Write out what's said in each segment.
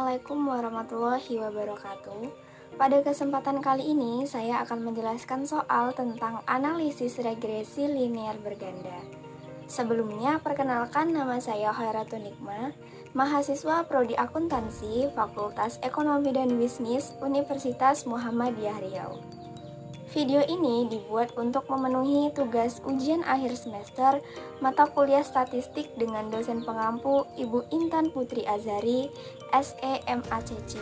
Assalamualaikum warahmatullahi wabarakatuh. Pada kesempatan kali ini, saya akan menjelaskan soal tentang analisis regresi linear berganda. Sebelumnya, perkenalkan nama saya Khairatun Nikmah, mahasiswa Prodi Akuntansi, Fakultas Ekonomi dan Bisnis, Universitas Muhammadiyah Riau. Video ini dibuat untuk memenuhi tugas ujian akhir semester mata kuliah statistik dengan dosen pengampu Ibu Intan Putri Azhari, SEMACC.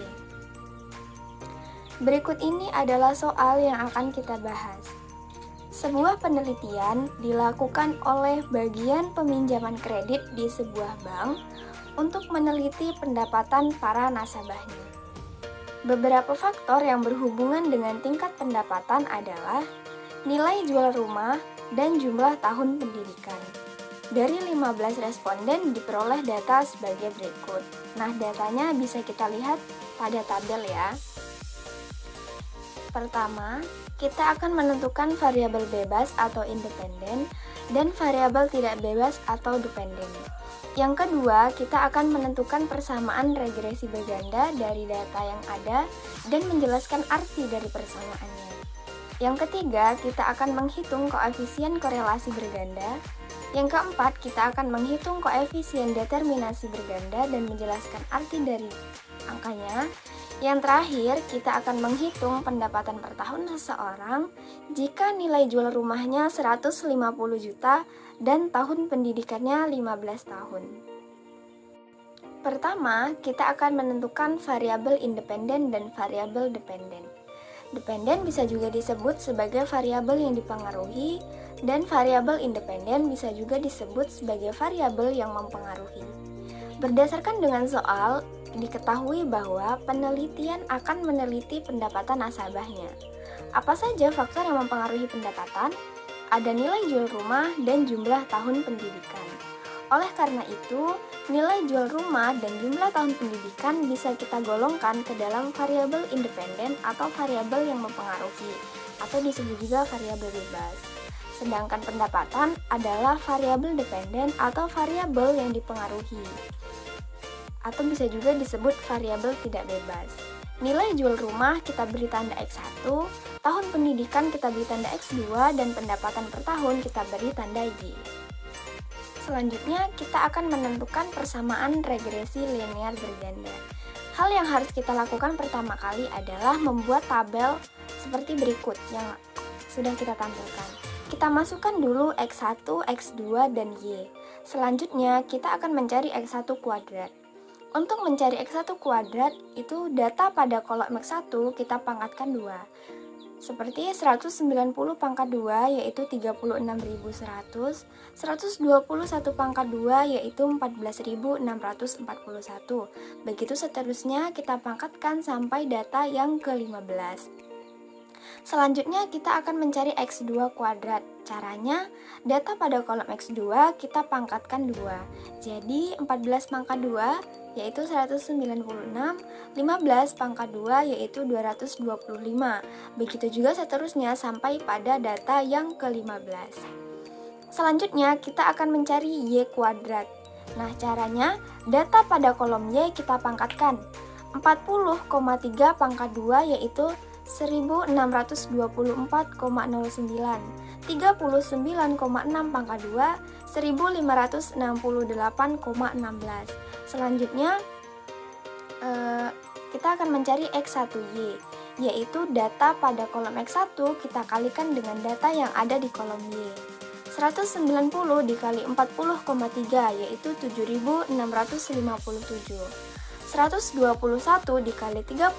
Berikut ini adalah soal yang akan kita bahas. Sebuah penelitian dilakukan oleh bagian peminjaman kredit di sebuah bank untuk meneliti pendapatan para nasabahnya. Beberapa faktor yang berhubungan dengan tingkat pendapatan adalah nilai jual rumah dan jumlah tahun pendidikan. Dari 15 responden diperoleh data sebagai berikut. Nah, datanya bisa kita lihat pada tabel ya. Pertama, kita akan menentukan variabel bebas atau independen dan variabel tidak bebas atau dependen. Yang kedua, kita akan menentukan persamaan regresi berganda dari data yang ada dan menjelaskan arti dari persamaannya. Yang ketiga, kita akan menghitung koefisien korelasi berganda. Yang keempat, kita akan menghitung koefisien determinasi berganda dan menjelaskan arti dari angkanya. Yang terakhir, kita akan menghitung pendapatan per tahun seseorang jika nilai jual rumahnya 150 juta dan tahun pendidikannya 15 tahun. Pertama, kita akan menentukan variabel independen dan variabel dependen. Dependen bisa juga disebut sebagai variabel yang dipengaruhi, dan variabel independen bisa juga disebut sebagai variabel yang mempengaruhi. Berdasarkan dengan soal, diketahui bahwa penelitian akan meneliti pendapatan nasabahnya. Apa saja faktor yang mempengaruhi pendapatan? Ada nilai jual rumah dan jumlah tahun pendidikan. Oleh karena itu, nilai jual rumah dan jumlah tahun pendidikan bisa kita golongkan ke dalam variabel independen atau variabel yang mempengaruhi, atau disebut juga variabel bebas. Sedangkan pendapatan adalah variabel dependen atau variabel yang dipengaruhi, atau bisa juga disebut variabel tidak bebas. Nilai jual rumah kita beri tanda X1, tahun pendidikan kita beri tanda X2, dan pendapatan per tahun kita beri tanda Y. Selanjutnya, kita akan menentukan persamaan regresi linear berganda. Hal yang harus kita lakukan pertama kali adalah membuat tabel seperti berikut yang sudah kita tampilkan. Kita masukkan dulu X1, X2, dan Y. Selanjutnya, kita akan mencari X1 kuadrat. Untuk mencari X1 kuadrat, itu data pada kolom X1 kita pangkatkan 2. Seperti 190 pangkat 2 yaitu 36.100, 121 pangkat 2 yaitu 14.641. Begitu seterusnya kita pangkatkan sampai data yang ke-15. Selanjutnya kita akan mencari X2 kuadrat. Caranya, data pada kolom X2 kita pangkatkan 2. Jadi 14 pangkat 2 yaitu 196, 15 pangkat 2 yaitu 225. Begitu juga seterusnya sampai pada data yang ke-15. Selanjutnya kita akan mencari Y kuadrat. Nah, caranya, data pada kolom Y kita pangkatkan 40,3 pangkat 2 yaitu 1624,09, 39,6 pangkat 2, 1568,16. Selanjutnya, kita akan mencari X1Y, yaitu data pada kolom X1 kita kalikan dengan data yang ada di kolom Y. 190 dikali 40,3 yaitu 7657. 121 dikali 39,6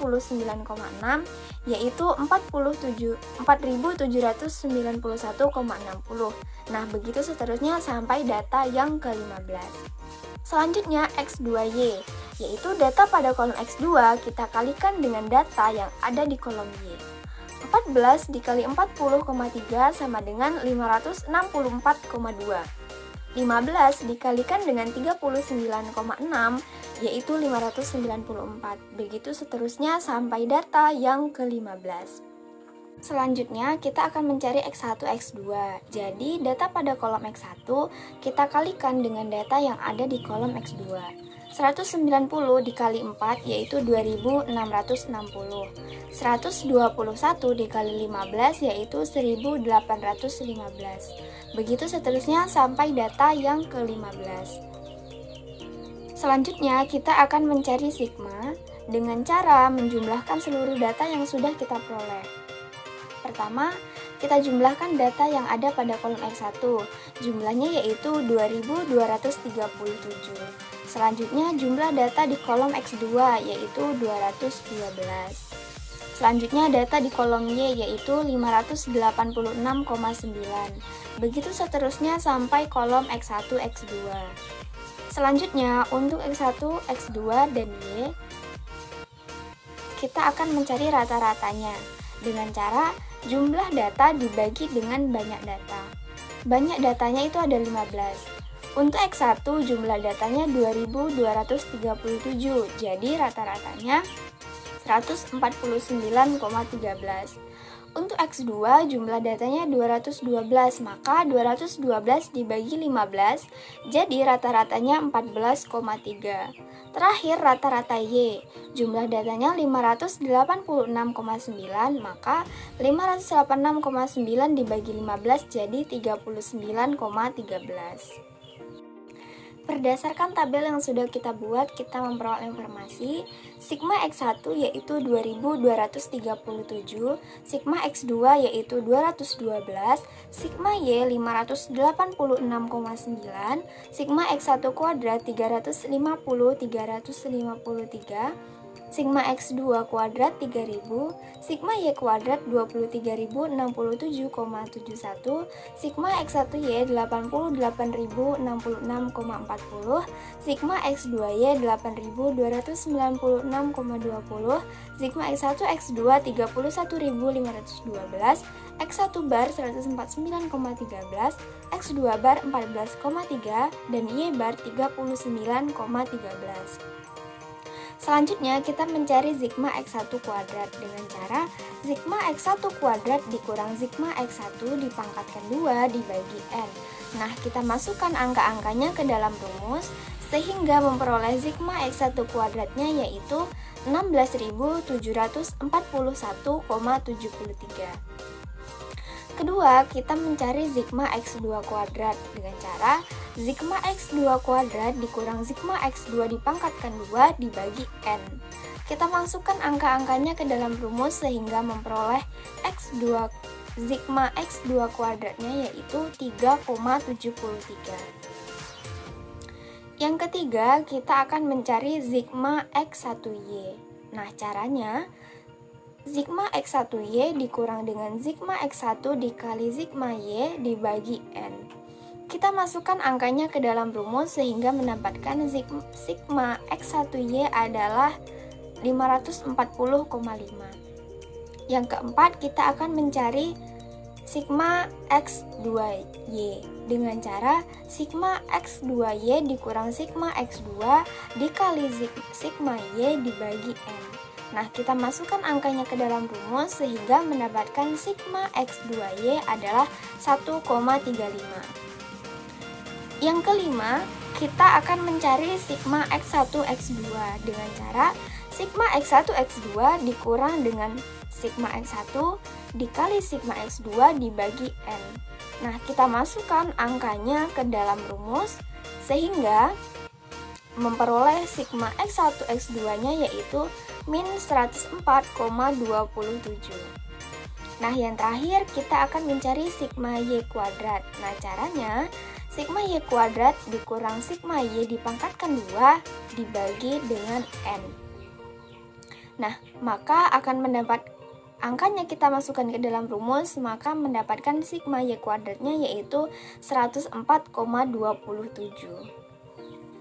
yaitu 4791,60. Nah, begitu seterusnya sampai data yang ke-15. Selanjutnya X2Y, yaitu data pada kolom X2 kita kalikan dengan data yang ada di kolom Y. 14 dikali 40,3 sama dengan 564,2. 15 dikalikan dengan 39,6 yaitu 594. Begitu seterusnya sampai data yang ke-15. Selanjutnya, kita akan mencari X1, X2. Jadi, data pada kolom X1 kita kalikan dengan data yang ada di kolom X2. 190 dikali 4 yaitu 2660. 121 dikali 15 yaitu 1815. Begitu seterusnya sampai data yang ke-15. Selanjutnya kita akan mencari sigma dengan cara menjumlahkan seluruh data yang sudah kita peroleh. Pertama, kita jumlahkan data yang ada pada kolom X1. Jumlahnya yaitu 2237. Selanjutnya jumlah data di kolom X2 yaitu 212. Selanjutnya data di kolom Y yaitu 586,9. Begitu seterusnya sampai kolom X1, X2. Selanjutnya untuk X1, X2, dan Y, kita akan mencari rata-ratanya dengan cara jumlah data dibagi dengan banyak data. Banyak datanya itu ada 15. Untuk X1 jumlah datanya 2237, jadi rata-ratanya 149,13. Untuk X2 jumlah datanya 212, maka 212 dibagi 15, jadi rata-ratanya 14,3. Terakhir rata-rata Y, jumlah datanya 586,9, maka 586,9 dibagi 15 jadi 39,13. Berdasarkan tabel yang sudah kita buat, kita memperoleh informasi sigma X1 yaitu 2237, sigma X2 yaitu 212, sigma Y 586,9, sigma X1 kuadrat 353, sigma X2 kuadrat 3000, sigma Y kuadrat 23.067,71, sigma X1Y 88.066,40, sigma X2Y 8.296,20, sigma X1 X2 31.512, X1 bar 149,13, X2 bar 14,3, dan Y bar 39,13. Selanjutnya kita mencari sigma X1 kuadrat dengan cara sigma X1 kuadrat dikurang sigma X1 dipangkatkan 2 dibagi N. Nah, kita masukkan angka-angkanya ke dalam rumus sehingga memperoleh sigma X1 kuadratnya yaitu 16.741,73. Kedua, kita mencari sigma X2 kuadrat dengan cara sigma X2 kuadrat dikurang sigma X2 dipangkatkan 2 dibagi N. Kita masukkan angka-angkanya ke dalam rumus sehingga memperoleh X2 sigma X2 kuadratnya yaitu 3,73. Yang ketiga, kita akan mencari sigma X1Y. Nah, caranya sigma X1Y dikurang dengan sigma X1 dikali sigma Y dibagi N. Kita masukkan angkanya ke dalam rumus sehingga mendapatkan sigma X1Y adalah 540,5. Yang keempat, kita akan mencari sigma X2Y dengan cara sigma X2Y dikurang sigma X2 dikali sigma Y dibagi N. Nah, kita masukkan angkanya ke dalam rumus sehingga mendapatkan sigma X2Y adalah 1,35. Yang kelima, kita akan mencari sigma X1 X2 dengan cara sigma X1 X2 dikurang dengan sigma X1 dikali sigma X2 dibagi N. Nah, kita masukkan angkanya ke dalam rumus sehingga memperoleh sigma X1 X2-nya yaitu min 104,27. Nah, yang terakhir kita akan mencari sigma Y kuadrat. Nah, caranya sigma Y kuadrat dikurang sigma Y dipangkatkan 2 dibagi dengan N. Nah, maka akan mendapat angkanya kita masukkan ke dalam rumus, maka mendapatkan sigma Y kuadratnya yaitu 104,27.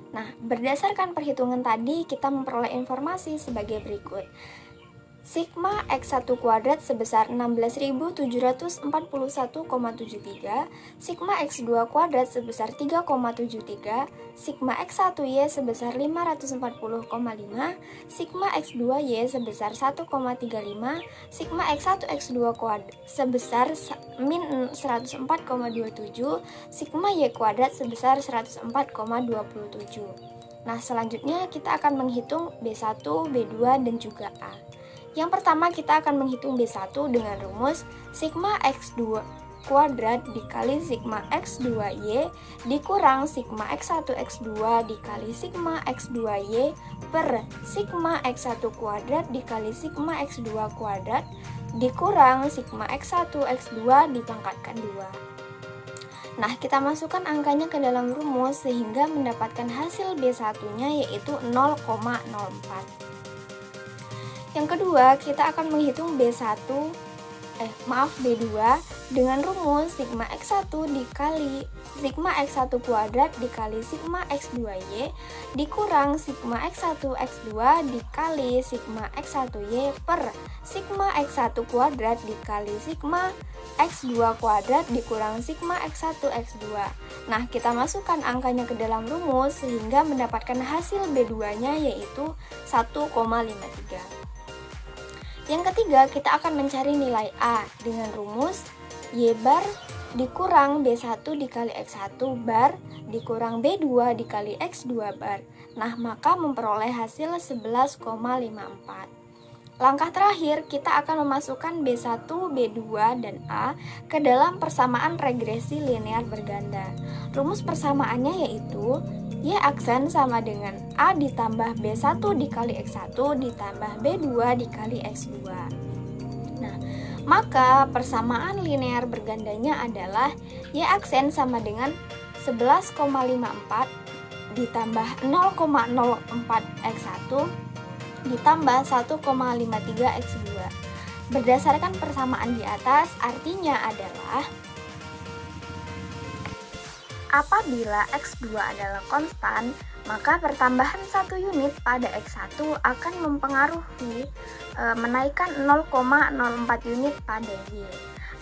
Nah, berdasarkan perhitungan tadi, kita memperoleh informasi sebagai berikut. Sigma X1 kuadrat sebesar 16.741,73, sigma X2 kuadrat sebesar 3,73, sigma X1Y sebesar 540,5, sigma X2Y sebesar 1,35, sigma X1 X2 kuadrat sebesar min 104,27, sigma Y kuadrat sebesar 104,27. Nah, selanjutnya kita akan menghitung B1, B2, dan juga A. Yang pertama kita akan menghitung B1 dengan rumus sigma X2 kuadrat dikali sigma X2Y dikurang sigma X1 X2 dikali sigma X2Y per sigma X1 kuadrat dikali sigma X2 kuadrat dikurang sigma X1 X2 dipangkatkan 2. Nah, kita masukkan angkanya ke dalam rumus sehingga mendapatkan hasil B1-nya yaitu 0,04. Yang kedua, kita akan menghitung B2 dengan rumus sigma X1 dikali sigma X1 kuadrat dikali sigma X2Y dikurang sigma X1 X2 dikali sigma X1Y per sigma X1 kuadrat dikali sigma X2 kuadrat dikurang sigma X1 X2. Nah, kita masukkan angkanya ke dalam rumus sehingga mendapatkan hasil B2-nya yaitu 1,53. Yang ketiga, kita akan mencari nilai A dengan rumus Y bar dikurang B1 dikali X1 bar dikurang B2 dikali X2 bar. Nah, maka memperoleh hasil 11,54. Langkah terakhir, kita akan memasukkan B1, B2, dan A ke dalam persamaan regresi linear berganda. Rumus persamaannya yaitu Y aksen sama dengan A ditambah B1 dikali X1 ditambah B2 dikali X2. Nah, maka persamaan linear bergandanya adalah Y aksen sama dengan 11,54 ditambah 0,04 X1 ditambah 1,53 X2. Berdasarkan persamaan di atas, artinya adalah apabila X2 adalah konstan, maka pertambahan 1 unit pada X1 akan mempengaruhi menaikkan 0,04 unit pada Y.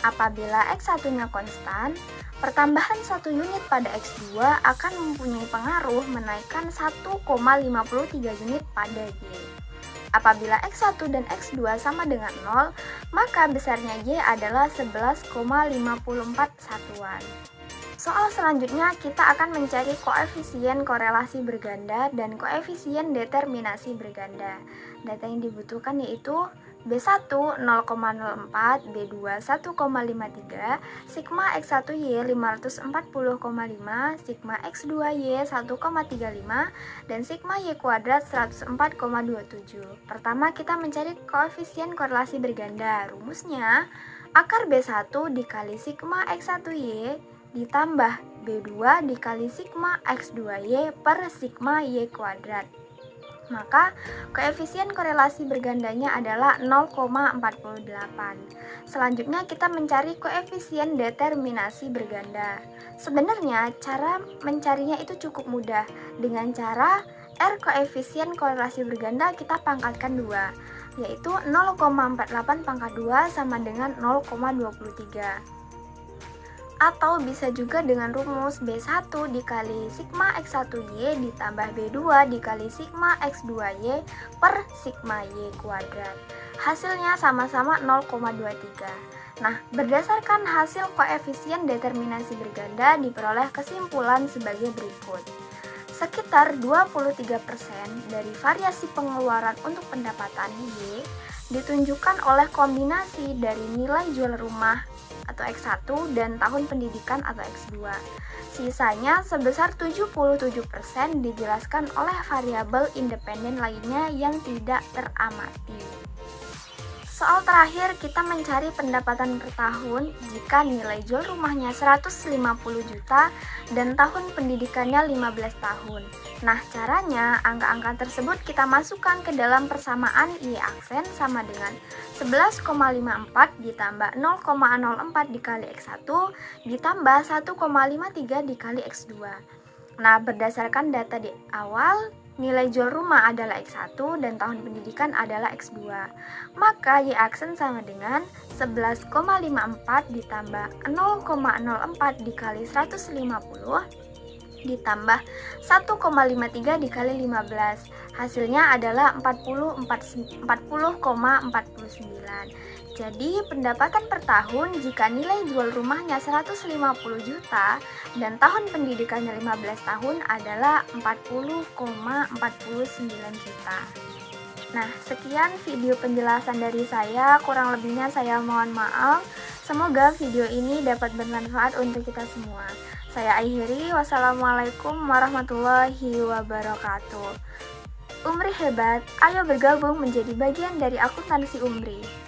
Apabila X1-nya konstan, pertambahan 1 unit pada X2 akan mempunyai pengaruh menaikkan 1,53 unit pada Y. Apabila X1 dan X2 sama dengan 0, maka besarnya Y adalah 11,54 satuan. Soal selanjutnya kita akan mencari koefisien korelasi berganda dan koefisien determinasi berganda. Data yang dibutuhkan yaitu B1 0,04, B2 1,53, sigma X1Y 540,5, sigma X2Y 1,35, dan sigma Y kuadrat 104,27. Pertama kita mencari koefisien korelasi berganda. Rumusnya akar B1 dikali sigma X1Y ditambah B2 dikali sigma X2Y per sigma Y kuadrat. Maka koefisien korelasi bergandanya adalah 0,48. Selanjutnya kita mencari koefisien determinasi berganda. Sebenarnya cara mencarinya itu cukup mudah. Dengan cara R koefisien korelasi berganda kita pangkatkan 2, yaitu 0,48 pangkat 2 sama dengan 0,23. Atau bisa juga dengan rumus B1 dikali sigma X1Y ditambah B2 dikali sigma X2Y per sigma Y kuadrat. Hasilnya sama-sama 0,23. Nah, berdasarkan hasil koefisien determinasi berganda diperoleh kesimpulan sebagai berikut. Sekitar 23% dari variasi pengeluaran untuk pendapatan Y ditunjukkan oleh kombinasi dari nilai jual rumah atau X1 dan tahun pendidikan atau X2. Sisanya sebesar 77% dijelaskan oleh variabel independen lainnya yang tidak teramati. Soal terakhir, kita mencari pendapatan per tahun jika nilai jual rumahnya 150 juta dan tahun pendidikannya 15 tahun. Nah, caranya angka-angka tersebut kita masukkan ke dalam persamaan Y aksen sama dengan 11,54 ditambah 0,04 dikali X1 ditambah 1,53 dikali X2. Nah, berdasarkan data di awal, nilai jual rumah adalah X1 dan tahun pendidikan adalah X2. Maka Y aksen sama dengan 11,54 ditambah 0,04 dikali 150 ditambah 1,53 dikali 15. Hasilnya adalah 40,49. Jadi, pendapatan per tahun jika nilai jual rumahnya 150 juta dan tahun pendidikannya 15 tahun adalah 40,49 juta. Nah, sekian video penjelasan dari saya, kurang lebihnya saya mohon maaf. Semoga video ini dapat bermanfaat untuk kita semua. Saya akhiri, wassalamualaikum warahmatullahi wabarakatuh. Umri hebat, ayo bergabung menjadi bagian dari akuntansi Umri.